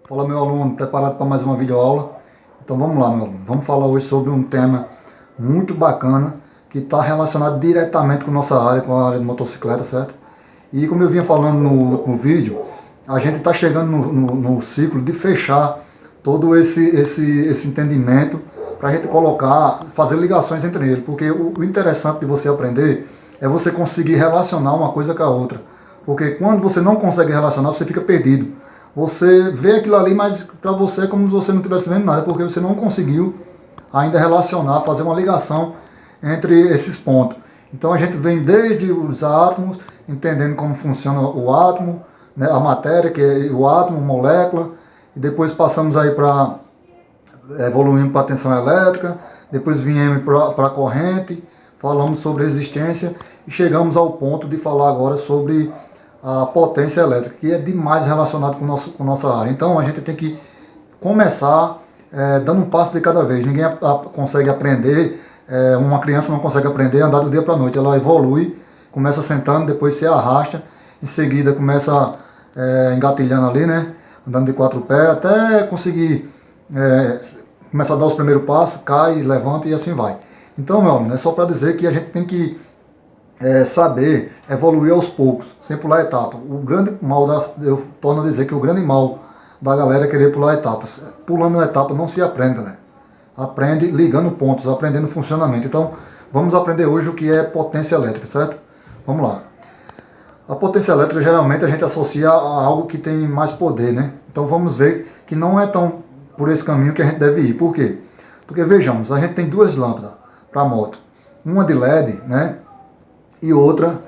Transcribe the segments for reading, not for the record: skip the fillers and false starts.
Fala, meu aluno, preparado para mais uma videoaula? Então vamos lá, meu aluno. Vamos falar hoje sobre um tema muito bacana que está relacionado diretamente com nossa área, com a área de motocicleta, certo? E como eu vinha falando no vídeo, a gente está chegando no ciclo de fechar todo esse entendimento para a gente colocar, fazer ligações entre eles, porque o interessante de você aprender é você conseguir relacionar uma coisa com a outra, porque quando você não consegue relacionar, você fica perdido. Você vê aquilo ali, mas para você é como se você não estivesse vendo nada, porque você não conseguiu ainda relacionar, fazer uma ligação entre esses pontos. Então a gente vem desde os átomos, entendendo como funciona o átomo, né, a matéria, que é o átomo, molécula, e depois passamos aí para evoluindo para a tensão elétrica, depois viemos para a corrente, falamos sobre resistência e chegamos ao ponto de falar agora sobre a potência elétrica, que é demais relacionado com nossa área. Então a gente tem que começar dando um passo de cada vez. Ninguém consegue aprender, uma criança não consegue aprender a andar do dia para a noite. Ela evolui, começa sentando, depois se arrasta, em seguida começa engatilhando ali, né? Andando de 4 pés, até conseguir começar a dar os primeiros passos, cai, levanta e assim vai. Então, meu aluno, é só para dizer que a gente tem que saber evoluir aos poucos, sem pular etapa. O grande mal, eu torno a dizer que o grande mal da galera é querer pular etapas. Pulando uma etapa não se aprende, galera. Aprende ligando pontos, aprendendo funcionamento. Então, vamos aprender hoje o que é potência elétrica, certo? Vamos lá. A potência elétrica, geralmente, a gente associa a algo que tem mais poder, né? Então, vamos ver que não é tão por esse caminho que a gente deve ir. Por quê? Porque, vejamos, a gente tem duas lâmpadas para moto. Uma de LED, né? E outra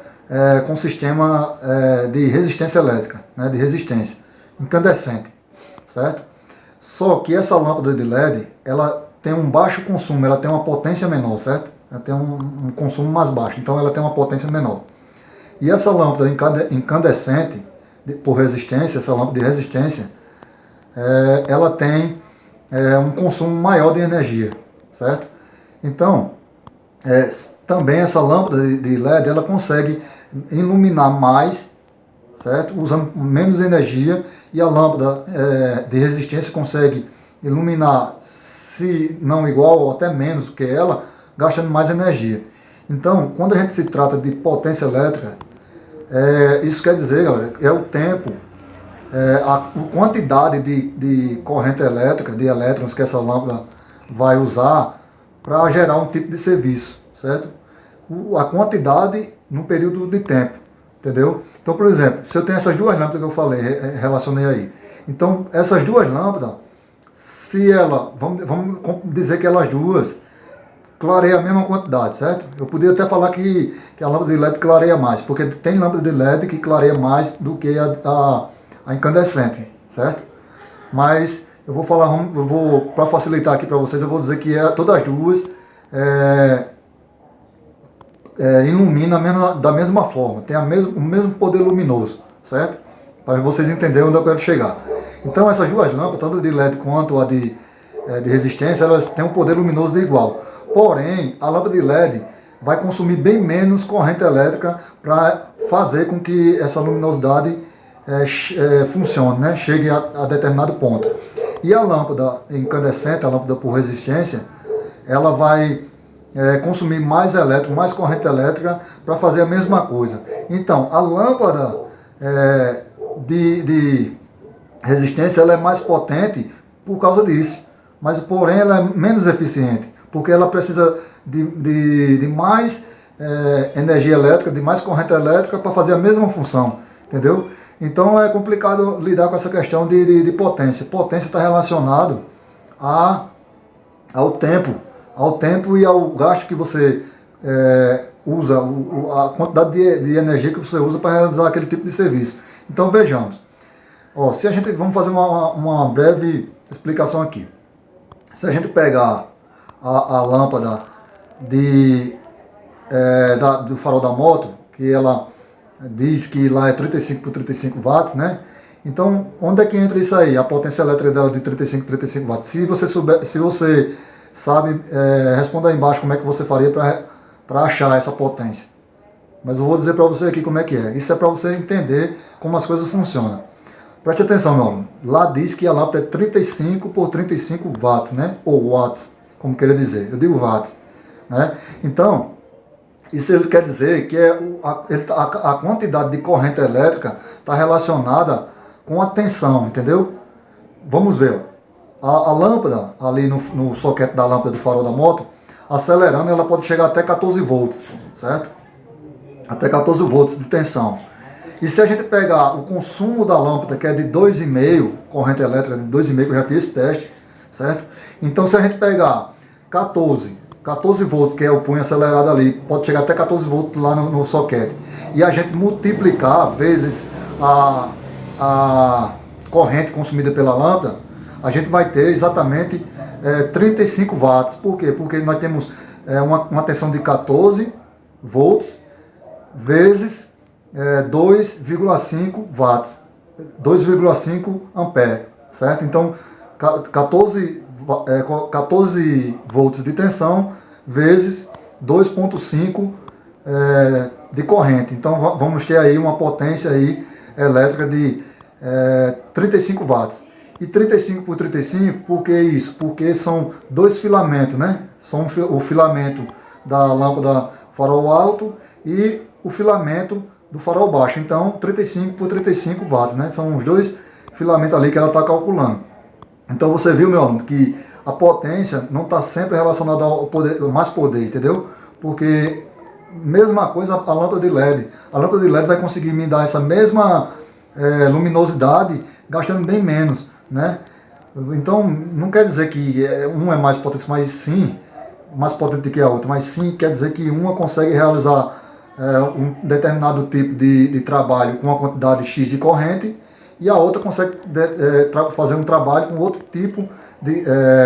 com sistema de resistência elétrica, né, de resistência, incandescente, certo? Só que essa lâmpada de LED, ela tem um baixo consumo, ela tem uma potência menor, certo? Ela tem um consumo mais baixo, então ela tem uma potência menor. E essa lâmpada incandescente, por resistência, essa lâmpada de resistência, ela tem um consumo maior de energia, certo? Então, também essa lâmpada de LED, ela consegue iluminar mais, certo? Usando menos energia, e a lâmpada de resistência consegue iluminar, se não igual ou até menos do que ela, gastando mais energia. Então, quando a gente se trata de potência elétrica, isso quer dizer, galera, é o tempo, a quantidade de corrente elétrica, de elétrons que essa lâmpada vai usar para gerar um tipo de serviço, certo? A quantidade no período de tempo, entendeu? Então, por exemplo, se eu tenho essas duas lâmpadas que eu falei, relacionei aí. Então, essas duas lâmpadas, se ela, vamos dizer que elas duas clareiam a mesma quantidade, certo? Eu poderia até falar que a lâmpada de LED clareia mais, porque tem lâmpada de LED que clareia mais do que a incandescente, certo? Mas eu vou falar, para facilitar aqui para vocês, eu vou dizer que todas as duas ilumina da mesma forma, tem o mesmo poder luminoso, certo? Para vocês entenderem onde eu quero chegar. Então essas duas lâmpadas, tanto a de LED quanto a de resistência, elas têm um poder luminoso de igual. Porém, a lâmpada de LED vai consumir bem menos corrente elétrica para fazer com que essa luminosidade funcione, né? Chegue a determinado ponto. E a lâmpada incandescente, a lâmpada por resistência, ela vai consumir mais elétrico, mais corrente elétrica para fazer a mesma coisa. Então, a lâmpada de resistência, ela é mais potente por causa disso, mas porém ela é menos eficiente, porque ela precisa de mais energia elétrica, de mais corrente elétrica para fazer a mesma função, entendeu? Então é complicado lidar com essa questão de potência. Potência está relacionado ao tempo e ao gasto que você usa, a quantidade de energia que você usa para realizar aquele tipo de serviço. Então vejamos, se a gente, vamos fazer uma breve explicação aqui. Se a gente pegar a lâmpada do farol da moto, que ela diz que lá é 35 por 35 watts, né? Então, onde é que entra isso aí? A potência elétrica dela de 35 watts. Se você sabe, responda aí embaixo como é que você faria para achar essa potência. Mas eu vou dizer para você aqui como é que é. Isso é para você entender como as coisas funcionam. Preste atenção, meu aluno. Lá diz que a lâmpada é 35 por 35 watts, né? Ou watts, como queria dizer. Eu digo watts, né? Então, isso ele quer dizer que a quantidade de corrente elétrica está relacionada com a tensão, entendeu? Vamos ver. A lâmpada, ali no soquete da lâmpada do farol da moto, acelerando, ela pode chegar até 14 volts, certo? Até 14 volts de tensão. E se a gente pegar o consumo da lâmpada, que é de 2,5, corrente elétrica de 2,5, que eu já fiz esse teste, certo? Então, se a gente pegar 14 volts, que é o punho acelerado ali, pode chegar até 14 volts lá no soquete, e a gente multiplicar vezes a corrente consumida pela lâmpada, a gente vai ter exatamente 35 watts. Por quê? Porque nós temos uma tensão de 14 volts vezes 2,5 watts, 2,5 ampere, certo? Então, 14 volts de tensão vezes 2,5 de corrente. Então, vamos ter aí uma potência aí elétrica de 35 watts. E 35 por 35, por que isso? Porque são dois filamentos, né? São o filamento da lâmpada farol alto e o filamento do farol baixo. Então, 35 por 35 watts, né? São os dois filamentos ali que ela está calculando. Então, você viu, meu aluno, que a potência não está sempre relacionada ao mais poder, entendeu? Porque, mesma coisa, a lâmpada de LED. A lâmpada de LED vai conseguir me dar essa mesma luminosidade gastando bem menos, né? Então, não quer dizer que um é mais potente, mas sim, mais potente que a outra, mas sim quer dizer que uma consegue realizar um determinado tipo de trabalho com uma quantidade X de corrente e a outra consegue fazer um trabalho com outro tipo de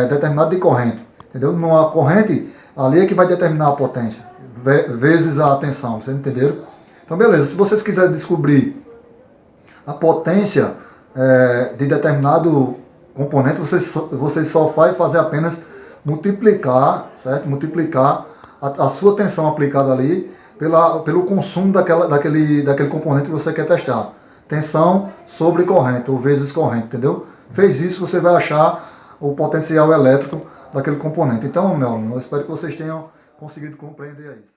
determinado de corrente, entendeu? Numa corrente, ali é que vai determinar a potência, vezes a tensão, vocês entenderam? Então, beleza, se vocês quiserem descobrir a potência de determinado componente, vocês só vai fazer apenas multiplicar, certo? Multiplicar a sua tensão aplicada ali pelo consumo daquele componente que você quer testar. Tensão sobre corrente, ou vezes corrente, entendeu? Fez isso, você vai achar o potencial elétrico daquele componente. Então, meu aluno, eu espero que vocês tenham conseguido compreender aí. Certo?